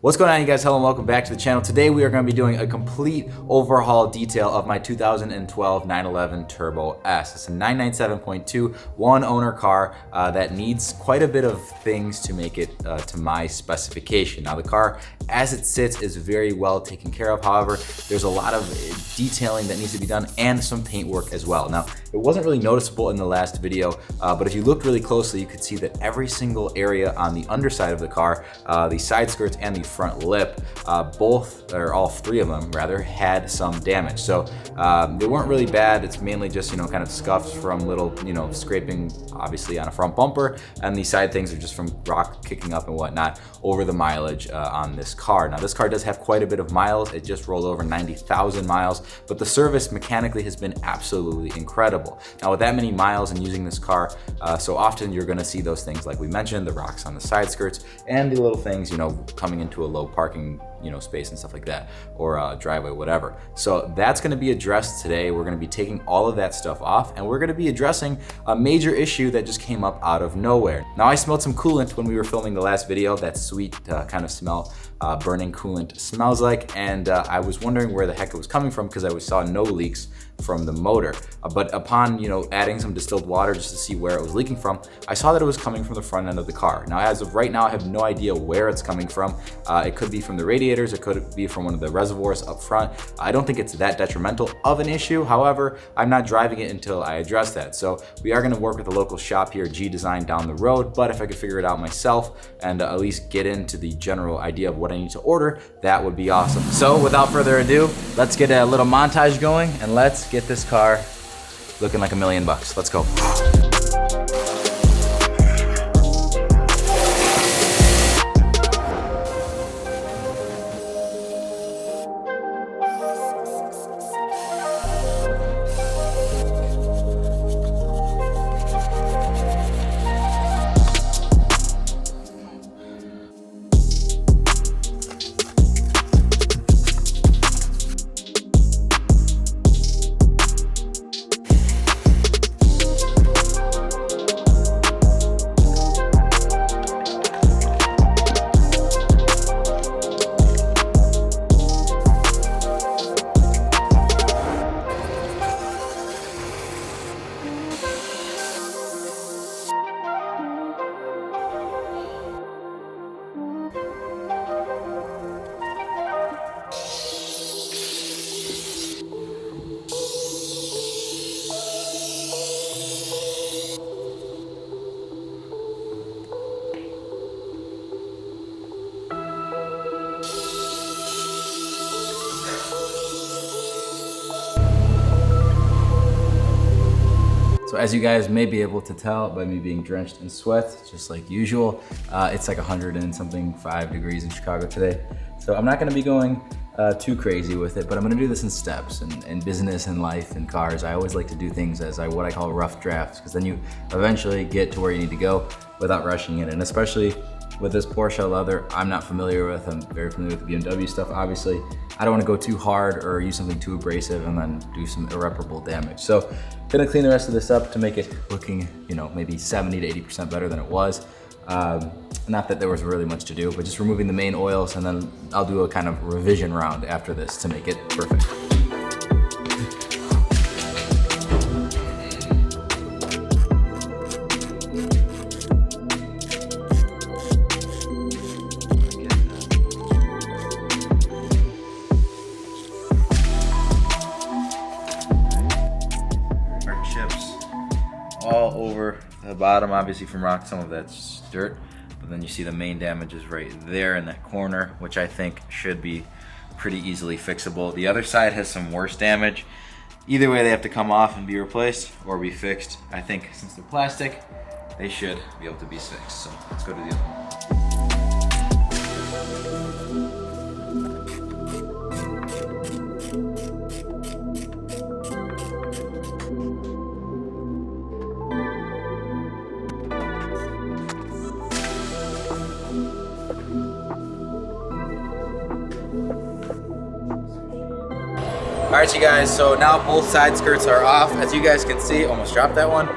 What's going on, you guys? Hello and welcome back to the channel. Today we are going to be doing a complete overhaul detail of my 2012 911 Turbo S. It's a 997.2 one owner car that needs quite a bit of things to make it to my specification. Now the car as it sits is very well taken care of. However, there's a lot of detailing that needs to be done and some paint work as well. Now it wasn't really noticeable in the last video, but if you looked really closely, you could see that every single area on the underside of the car, the side skirts and the front lip, both, or all three of them rather, had some damage. So they weren't really bad. It's mainly just, kind of scuffs from little, scraping obviously on a front bumper, and the side things are just from rock kicking up and whatnot over the mileage on this car. Now this car does have quite a bit of miles. It just rolled over 90,000 miles, but the service mechanically has been absolutely incredible. Now with that many miles and using this car so often, you're gonna see those things like we mentioned, the rocks on the side skirts and the little things, coming into a low parking space and stuff like that, or a driveway, whatever. So that's gonna be addressed today. We're gonna be taking all of that stuff off, and we're gonna be addressing a major issue that just came up out of nowhere. Now I smelled some coolant when we were filming the last video, that sweet kind of smell burning coolant smells like, and I was wondering where the heck it was coming from because I saw no leaks from the motor. But upon adding some distilled water just to see where it was leaking from, I saw that it was coming from the front end of the car. Now as of right now, I have no idea where it's coming from. It could be from the radiators, it could be from one of the reservoirs up front. I don't think it's that detrimental of an issue. However, I'm not driving it until I address that. So we are gonna work with a local shop here, G Design, down the road, but if I could figure it out myself and at least get into the general idea of what I need to order, that would be awesome. So without further ado, let's get a little montage going and let's get this car looking like $1 million. Let's go. So as you guys may be able to tell by me being drenched in sweat, just like usual, it's like 100 and something 5 degrees in Chicago today. So I'm not gonna be going too crazy with it, but I'm gonna do this in steps. And in business and life and cars, I always like to do things as what I call rough drafts, because then you eventually get to where you need to go without rushing it. And especially with this Porsche leather, I'm not familiar with. I'm very familiar with the BMW stuff, obviously. I don't wanna go too hard or use something too abrasive and then do some irreparable damage. So gonna clean the rest of this up to make it looking, maybe 70 to 80% better than it was. Not that there was really much to do, but just removing the main oils, and then I'll do a kind of revision round after this to make it perfect. All over the bottom, obviously from rock, some of that's dirt, but then you see the main damage is right there in that corner, which I think should be pretty easily fixable. The other side has some worse damage. Either way, they have to come off and be replaced or be fixed. I think since they're plastic, they should be able to be fixed. So let's go to the other one. All right, you guys, so now both side skirts are off. As you guys can see, almost dropped that one.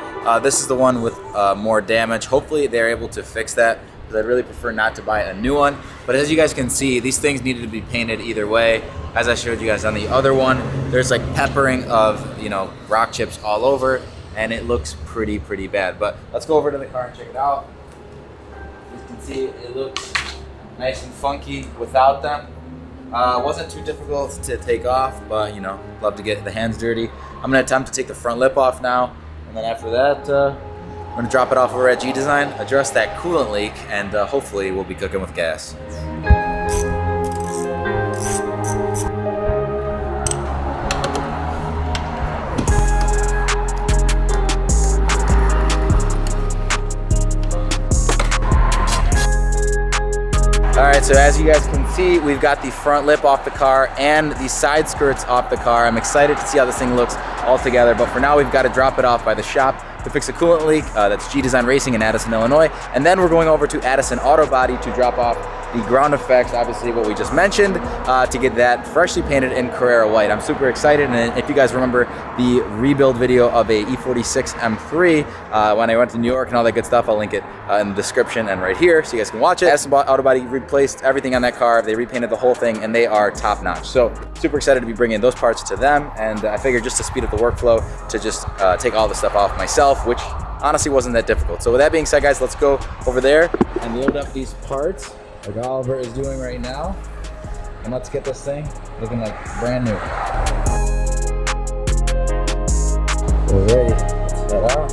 This is the one with more damage. Hopefully they're able to fix that, because I'd really prefer not to buy a new one. But as you guys can see, these things needed to be painted either way. As I showed you guys on the other one, there's like peppering of, you know, rock chips all over, and it looks pretty bad. But let's go over to the car and check it out. As you can see, it looks nice and funky without them. Wasn't too difficult to take off, but you know, love to get the hands dirty. I'm gonna attempt to take the front lip off now, and then after that, I'm gonna drop it off over at G Design, address that coolant leak, and hopefully we'll be cooking with gas. All right, so as you guys can see, we've got the front lip off the car and the side skirts off the car. I'm excited to see how this thing looks all together, but for now we've got to drop it off by the shop to fix a coolant leak. That's G Design Racing in Addison, Illinois. And then we're going over to Addison Auto Body to drop off the ground effects, obviously what we just mentioned, to get that freshly painted in Carrera white. I'm super excited, and if you guys remember the rebuild video of a E46 M3 when I went to New York and all that good stuff, I'll link it in the description and right here so you guys can watch it. Addison Auto Body replaced everything on that car. They repainted the whole thing, and they are top notch. So super excited to be bringing those parts to them, and I figured just to speed up the workflow to just take all the stuff off myself, which honestly wasn't that difficult. So with that being said, guys, let's go over there and load up these parts like Oliver is doing right now, and let's get this thing looking like brand new. We're ready. Let's head out.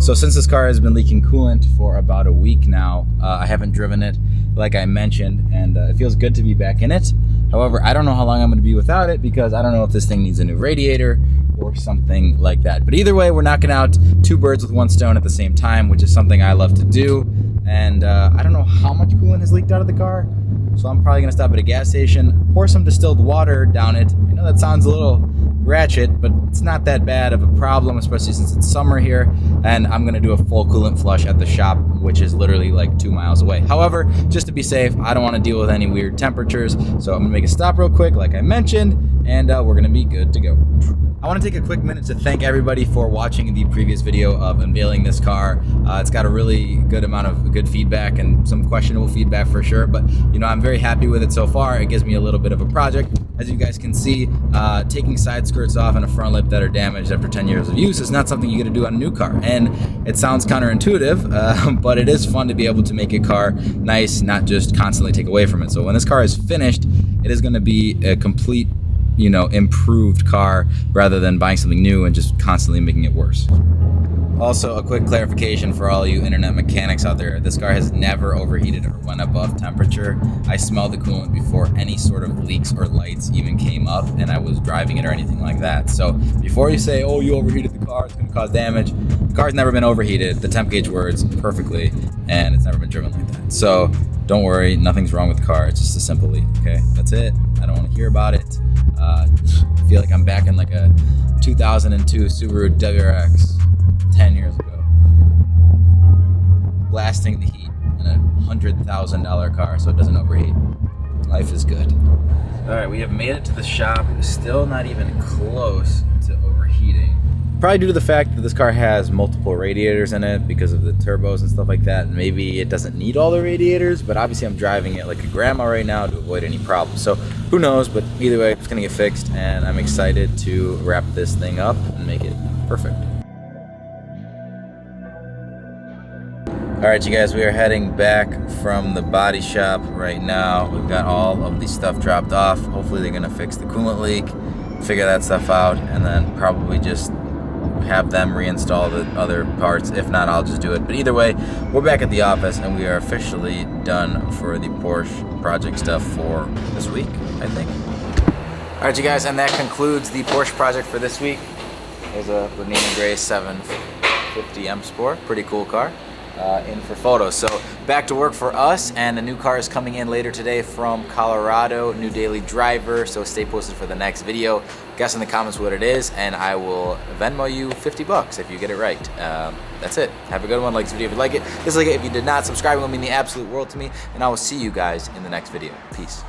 So since this car has been leaking coolant for about a week now, I haven't driven it like I mentioned, and it feels good to be back in it. However, I don't know how long I'm going to be without it because I don't know if this thing needs a new radiator or something like that. But either way, we're knocking out two birds with one stone at the same time, which is something I love to do. And I don't know how much coolant has leaked out of the car, so I'm probably going to stop at a gas station, pour some distilled water down it. I know that sounds a little ratchet, but it's not that bad of a problem, especially since it's summer here. And I'm gonna do a full coolant flush at the shop, which is literally like 2 miles away. However, just to be safe, I don't want to deal with any weird temperatures, so I'm gonna make a stop real quick like I mentioned, and we're gonna be good to go. I want to take a quick minute to thank everybody for watching the previous video of unveiling this car. It's got a really good amount of good feedback and some questionable feedback for sure, but you know, I'm very happy with it so far. It gives me a little bit of a project. As you guys can see, taking side skirts off and a front lip that are damaged after 10 years of use is not something you get to do on a new car. And it sounds counterintuitive, but it is fun to be able to make a car nice, not just constantly take away from it. So when this car is finished, it is going to be a complete, you know, improved car rather than buying something new and just constantly making it worse. Also, a quick clarification for all you internet mechanics out there. This car has never overheated or went above temperature. I smelled the coolant before any sort of leaks or lights even came up and I was driving it or anything like that. So before you say, oh, you overheated the car, it's going to cause damage, the car's never been overheated. The temp gauge works perfectly and it's never been driven like that. So don't worry, nothing's wrong with the car. It's just a simple leak, okay? That's it. I don't want to hear about it. I feel like I'm back in like a 2002 Subaru WRX 10 years ago, blasting the heat in a $100,000 car so it doesn't overheat. Life is good. All right, we have made it to the shop. Still not even close to overheating. Probably due to the fact that this car has multiple radiators in it because of the turbos and stuff like that. Maybe it doesn't need all the radiators, but obviously I'm driving it like a grandma right now to avoid any problems. So who knows, but either way, it's gonna get fixed and I'm excited to wrap this thing up and make it perfect. All right, you guys, we are heading back from the body shop right now. We've got all of the stuff dropped off. Hopefully they're gonna fix the coolant leak, figure that stuff out, and then probably just have them reinstall the other parts. If not, I'll just do it. But either way, we're back at the office and we are officially done for the Porsche project stuff for this week, I think. All right, you guys, and that concludes the Porsche project for this week. There's a Lenina Gray 750 M Sport, pretty cool car. In for photos. So back to work for us, and the new car is coming in later today from Colorado, new daily driver, so stay posted for the next video. Guess in the comments what it is and I will Venmo you $50 if you get it right. That's it. Have a good one. Like this video if you like it, dislike it if you did not. Subscribing will mean the absolute world to me, and I will see you guys in the next video. Peace.